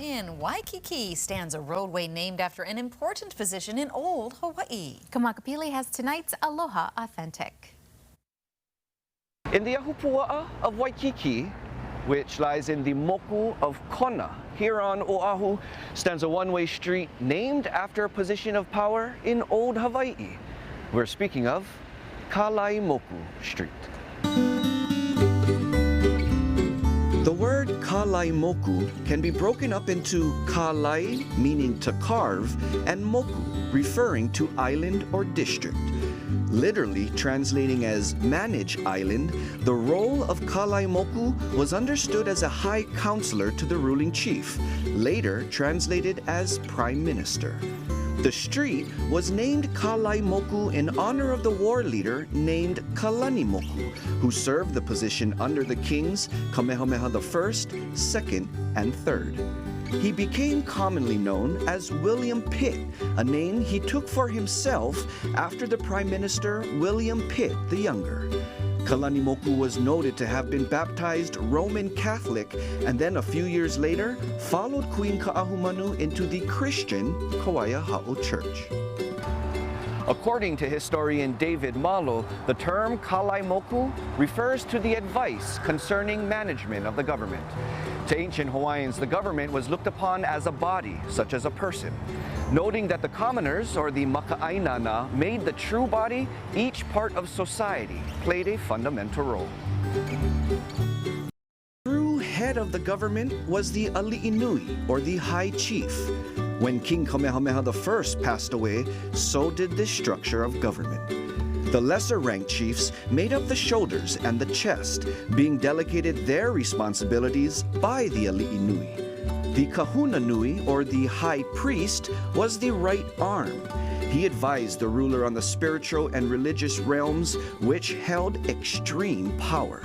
In Waikiki stands a roadway named after an important position in old Hawaii. Kamakapili has tonight's Aloha Authentic. In the Ahupua'a of Waikiki, which lies in the Moku of Kona, here on Oahu, stands a one-way street named after a position of power in old Hawaii. We're speaking of Kalaimoku Street. The word Kalaimoku can be broken up into kalai, meaning to carve, and moku, referring to island or district. Literally translating as manage island, the role of Kalaimoku was understood as a high counselor to the ruling chief, later translated as prime minister. The street was named Kalaimoku in honor of the war leader named Kalanimoku, who served the position under the kings Kamehameha I, II, and III. He became commonly known as William Pitt, a name he took for himself after the Prime Minister William Pitt the Younger. Kalanimoku was noted to have been baptized Roman Catholic and then a few years later followed Queen Ka'ahumanu into the Christian Kauai Ha'o Church. According to historian David Malo, the term Kalaimoku refers to the advice concerning management of the government. To ancient Hawaiians, the government was looked upon as a body, such as a person. Noting that the commoners, or the maka'ainana, made the true body, each part of society played a fundamental role. True head of the government was the ali'inui, or the high chief. When King Kamehameha I passed away, so did this structure of government. The lesser-ranked chiefs made up the shoulders and the chest, being delegated their responsibilities by the ali'inui. The kahuna nui, or the high priest, was the right arm. He advised the ruler on the spiritual and religious realms, which held extreme power.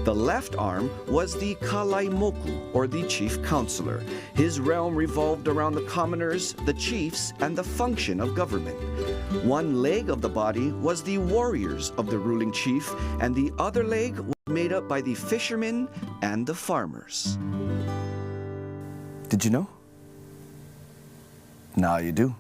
The left arm was the kalaimoku, or the chief counselor. His realm revolved around the commoners, the chiefs, and the function of government. One leg of the body was the warriors of the ruling chief, and the other leg was made up by the fishermen and the farmers. Did you know? Now you do.